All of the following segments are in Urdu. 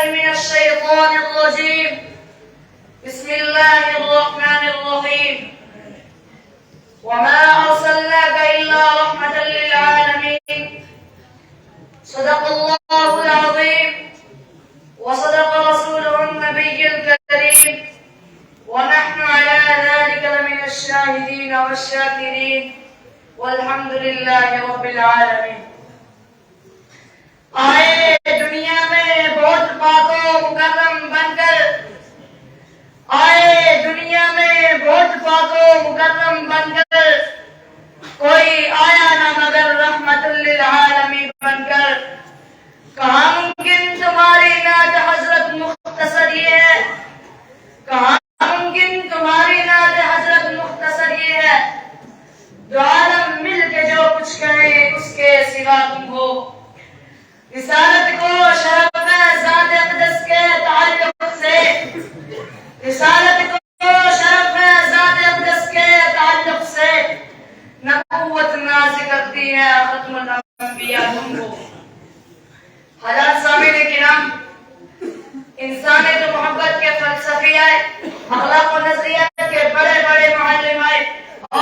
من الشيطان الرجيم. بسم الله الرحمن الرحيم. وما أرسلناك إلا رحمة للعالمين. صدق الله العظيم وصدق رسوله النبي الكريم، ونحن على ذلك لمن الشاهدين والشاكرين، والحمد لله رب العالمين. آئے دنیا میں بہت پاک و مکرم بن کر، آئے دنیا میں بہت پاک و مکرم بن کر، کوئی آیا نہ مگر رحمت للعالمین بن کر. کہاں ممکن تمہاری نعت حضرت مختصر یہ ہے، کہاں ممکن تمہاری نعت حضرت مختصر یہ ہے، دو عالم مل کے جو کچھ کہیں اس کے سوا تم ہو. رسالت کو شرف ہے ذات اقدس کے تعلق سے، رسالت کو شرف ہے ذات اقدس کے تعلق سے. نبوت ناز کرتی ہے ختم الانبیاء تم کو. حضرات سامعین کرام، انسانیت و محبت کے فلسفی آئے، اخلاق و نظریات کے بڑے بڑے معلم آئے،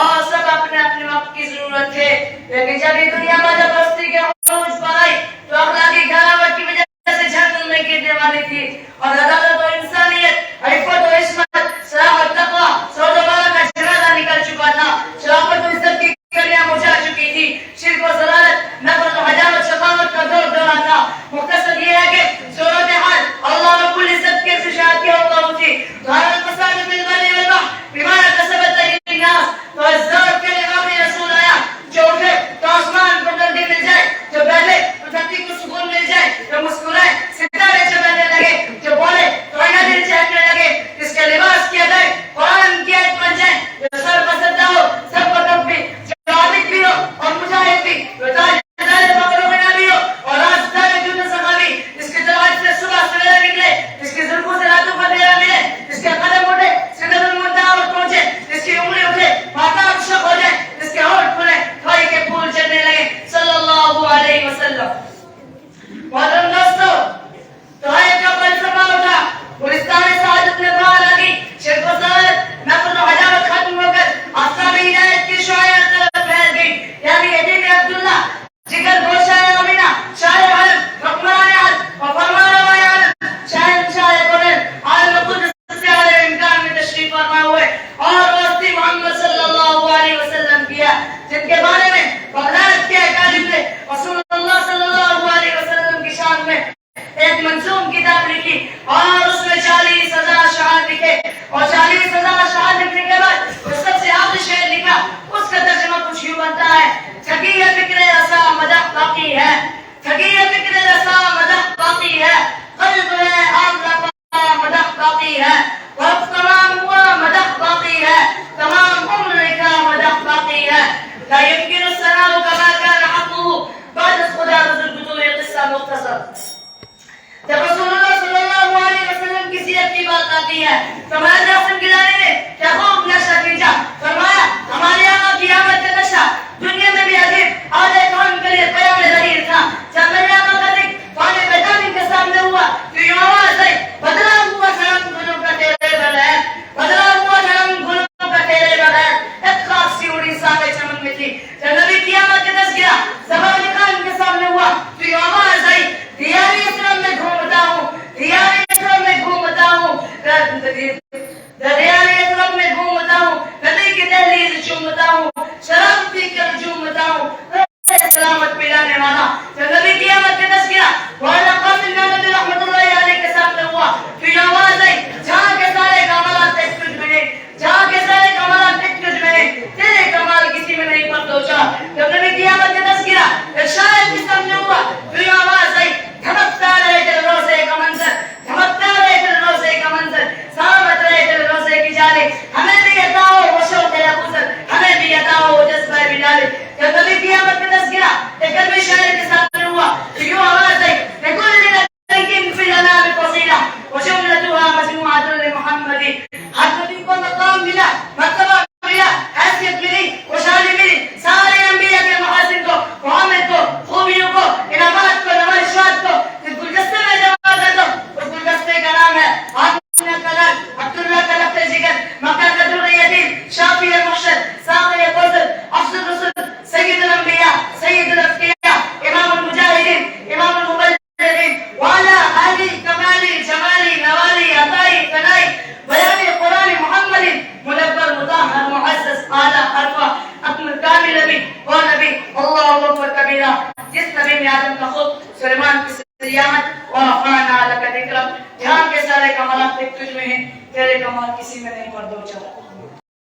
اور سب اپنے اپنے وقت کی ضرورت ہے. لیکن جب یہ دنیا میں جب بستی کے عروج پر آئی تو اخلاقی گراوٹ کی وجہ سے جھنڈ میں گرنے والی تھی، اور عدالت و انسانیت، عفت و عصمت، صلاح و تقویٰ، سود و بلا کا جنازہ نکل چکا تھا، شرافت و عزت کی کلیاں مچا چکی تھی، شرک و ضلالت، نفرت و حجامت، شقاوت کا دور دورہ تھا. مختصر یہ ہے کہ صورتحال اللہ رب العزت کے ارشاد کے حکم تھی. ظاہر الفساد فی البر والبحر بما کسبت ایدی الناس. تو عزت کے لیے آخری رسول آیا، جو اٹھے تو آسمان کو گردی مل جائے، جو بیٹھے تو دھرتی کو سکون مل جائے، جو مسکرائے ستارے چمکنے لگے، جو بولے تو آئینہ دل چہکنے لگے، جس کے لباس کی ادائے قرآن کی آیت بن جائے، جو سر پسندہ ہو سب کو تب بھی، جو عابد بھی ہو اور مجاہد بھی، جو تاجدار فقر و غنی بھی ہو اور رازدار جود و سخا بھی، جس کے جواب سے صبح سویرا نکلے، جس کی زلفوں سے راتوں کا اندھیرا ملے، جس کے قدم اٹھے سدرۃ المنتہا پر پہنچے، جس کی انگلی اٹھے ماتاب شق ہو جائے، جس کے ہونٹ کھلے کھائی کے پھول چڑھنے لگے، صلی اللہ علیہ وسلم. محترم دوستو، دعائے کا فلسفہ اٹھا، گلستان سعادت میں بہار آ گئی، شرک و ضلالت، نفرت و حجامت ختم ہو کر آفتاب ہدایت کی شعاع طرف پھیل گئی. یعنی ابن عبداللہ، جگر گوشہ آمینہ، شاہ عالم، حکمران عالم اور فرمانروا عالم، شہنشاہ کونین، عالم قدس سے عالم امکان میں تشریف فرما ہوئے، اور واسطی محمد صلی اللہ علیہ وسلم کیا، جن کے بارے میں بغداد کے اکالم نے رسول اللہ صلی اللہ علیہ وسلم کی شان میں ایک منظوم کتاب لکھی، اور اس میں 40,000 اشعار لکھے، اور 40,000 اشعار لکھنے کے بعد جو سب سے آخری شعر لکھا، اس کا ترجمہ کچھ یوں بنتا ہے: تھکی ہے فکر رسا مدح باقی ہے، تھکی ہے فکر رسا مدح باقی ہے، قلب ہے آگ رفا مدح باقی ہے، وقت تمام ہوا مدح باقی ہے، تمام عمر کا مدح باقی ہے. لا يمكن الثناء كما كان حقه بعد خدا رسول بدون قصہ مختصر. جب رسول اللہ صلی اللہ علیہ وسلم کی سیرت کی بات آتی ہے، فرمایا جاسم گیلانی نے کیا خوب نشہ کھینچا. فرمایا ہمارے آقا کی آمد کا نشہ دنیا میں بھی عجیب آدھے کون کے لیے قیام ظہیر تھا. جب میں